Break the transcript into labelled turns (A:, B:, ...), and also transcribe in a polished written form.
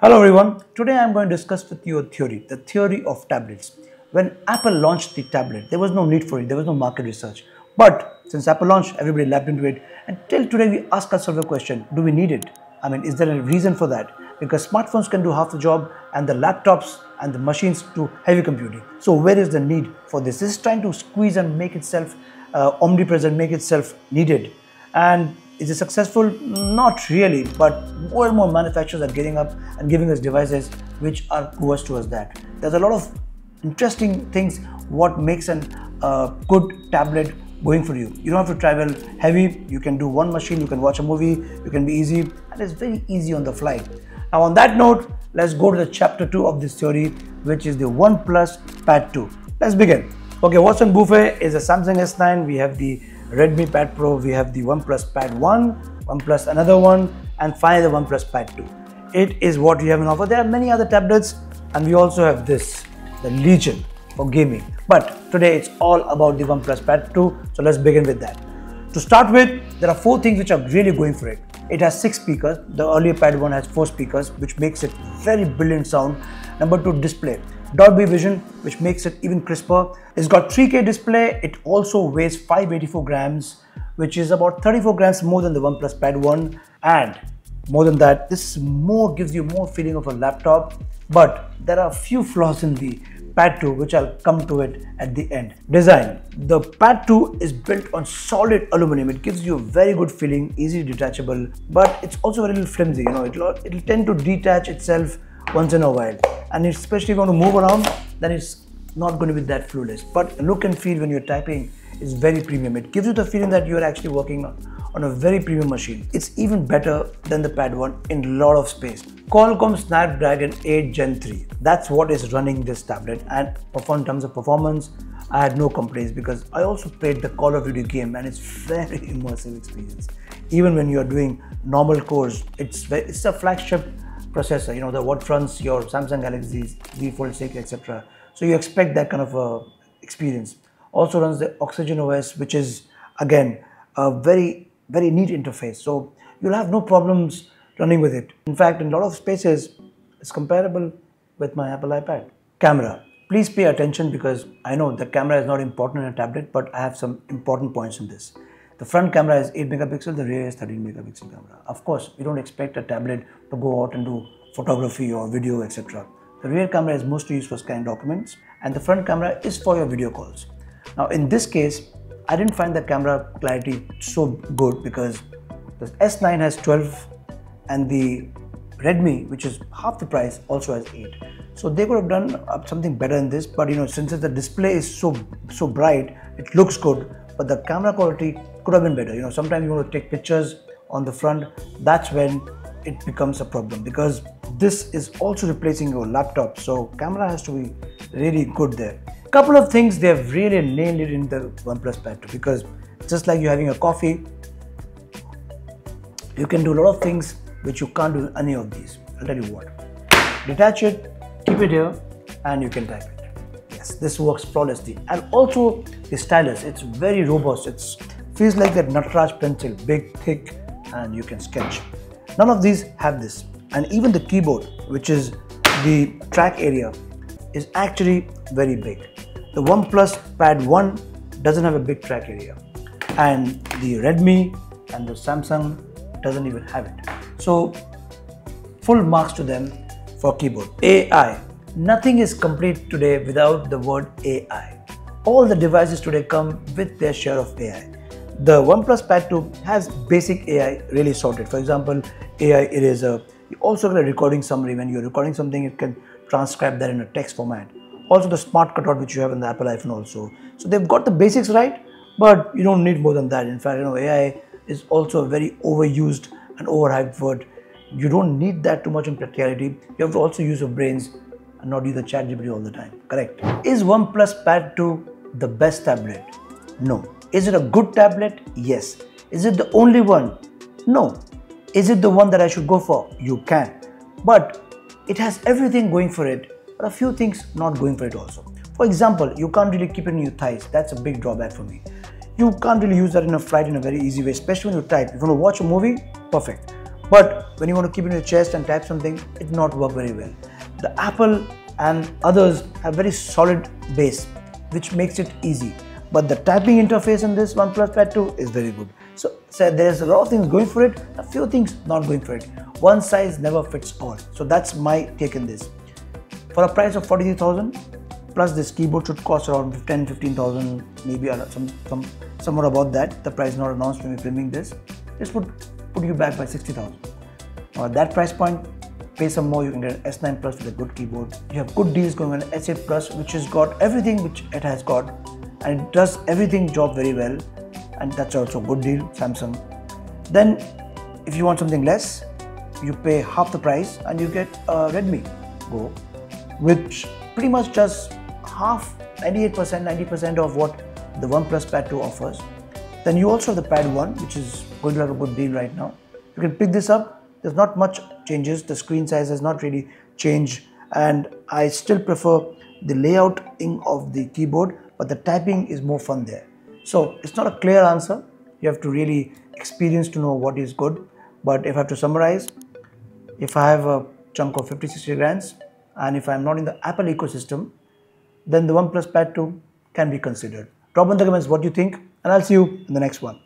A: Hello everyone, today I am going to discuss with you a theory, the theory of tablets. When Apple launched the tablet, there was no need for it, there was no market research. But since Apple launched, everybody lapped into it, and till today we ask ourselves a question, do we need it? I mean, is there a reason for that? Because smartphones can do half the job and the laptops and the machines do heavy computing. So where is the need for this? This is trying to squeeze and make itself omnipresent, make itself needed. And is it successful? Not really, but more and more manufacturers are getting up and giving us devices which are close towards that. There's a lot of interesting things what makes a good tablet going for you. You don't have to travel heavy, you can do one machine, you can watch a movie, you can be easy, and it's very easy on the fly. Now on that note, let's go to the chapter 2 of this theory, which is the OnePlus Pad 2. Let's begin. Okay, what's on buffet is a Samsung S9, we have the Redmi Pad Pro, we have the OnePlus Pad 1, OnePlus another one, and finally the OnePlus Pad 2. It is what we have in offer. There are many other tablets, and we also have this, the Legion for gaming. But today it's all about the OnePlus Pad 2, so let's begin with that. To start with, there are 4 things which are really going for it. It has 6 speakers. The earlier Pad 1 has 4 speakers, which makes it very brilliant sound. Number 2, display. Dolby Vision, which makes it even crisper. It's got 3K display. It also weighs 584 grams, which is about 34 grams more than the OnePlus Pad 1. And more than that, this gives you more feeling of a laptop. But there are a few flaws in the Pad 2, which I'll come to it at the end. Design. The Pad 2 is built on solid aluminum. It gives you a very good feeling, easily detachable, but it's also a little flimsy. It'll tend to detach itself once in a while, and especially if you want to move around, then it's not going to be that flawless. But look and feel when you're typing is very premium. It gives you the feeling that you're actually working on a very premium machine. It's even better than the Pad 1 in a lot of space. Qualcomm Snapdragon 8 Gen 3. That's what is running this tablet, and in terms of performance, I had no complaints because I also played the Call of Duty game and it's very immersive experience. Even when you're doing normal cores, it's a flagship processor, the what runs your Samsung Galaxy Z Fold 6, etc. So you expect that kind of experience. Also runs the Oxygen OS, which is again a very neat interface. So you'll have no problems running with it. In fact, in a lot of spaces, it's comparable with my Apple iPad. Camera. Please pay attention because I know the camera is not important in a tablet, but I have some important points in this. The front camera is 8 megapixel, the rear is 13 megapixel camera. Of course, we don't expect a tablet to go out and do photography or video, etc. The rear camera is mostly used for scanning documents, and the front camera is for your video calls. Now in this case, I didn't find the camera clarity so good because the S9 has 12 and the Redmi, which is half the price, also has 8. So they could have done something better in this, but since the display is so bright, it looks good, but the camera quality could have been better. Sometimes you want to take pictures on the front, that's when it becomes a problem because this is also replacing your laptop, so camera has to be really good there. Couple of things they have really nailed it in the OnePlus Pad 2 because just like you're having a coffee, you can do a lot of things which you can't do in any of these. I'll tell you what. Detach it, keep it here, and you can type it. Yes, this works flawlessly. And also the stylus, it's very robust. It feels like that Nataraj pencil, big, thick, and you can sketch. None of these have this. And even the keyboard, which is the track area, is actually very big. The OnePlus Pad 1 doesn't have a big track area, and the Redmi and the Samsung doesn't even have it. So full marks to them for keyboard. AI. Nothing is complete today without the word AI. All the devices today come with their share of AI. The OnePlus Pad 2 has basic AI really sorted. For example, AI eraser. You also get a recording summary. When you're recording something, it can transcribe that in a text format. Also the smart cutout which you have in the Apple iPhone also. So they've got the basics right, but you don't need more than that. In fact, AI is also a very overused and overhyped word. You don't need that too much in practicality. You have to also use your brains and not use the ChatGPT all the time. Correct. Is OnePlus Pad 2 the best tablet? No. Is it a good tablet? Yes. Is it the only one? No. Is it the one that I should go for? You can. But it has everything going for it, but a few things not going for it also. For example, you can't really keep it in your thighs. That's a big drawback for me. You can't really use that in a flight in a very easy way, especially when you type. If you want to watch a movie, perfect. But when you want to keep it in your chest and type something, it will not work very well. The Apple and others have very solid base, which makes it easy. But the typing interface in this OnePlus Pad 2 is very good. So there's a lot of things going for it, a few things not going for it. One size never fits all. So that's my take in this. For a price of 43,000, plus this keyboard should cost around 10-15,000, maybe somewhere about that. The price not announced when we're filming this. This would put you back by 60,000. Now at that price point, pay some more, you can get an S9 Plus with a good keyboard. You have good deals going on an S8 Plus, which has got everything which it has got, and it does everything job very well, and that's also a good deal, Samsung. Then if you want something less, you pay half the price and you get a Redmi Go, which pretty much does half, 98%, 90% of what the OnePlus Pad 2 offers. Then you also have the Pad 1, which is going to have a good deal right now. You can pick this up. There's not much changes. The screen size has not really changed, and I still prefer the layouting of the keyboard, but the typing is more fun there. So it's not a clear answer. You have to really experience to know what is good. But if I have to summarize, if I have a chunk of 50-60 grams and if I'm not in the Apple ecosystem, then the OnePlus Pad 2 can be considered. Drop in the comments what you think, and I'll see you in the next one.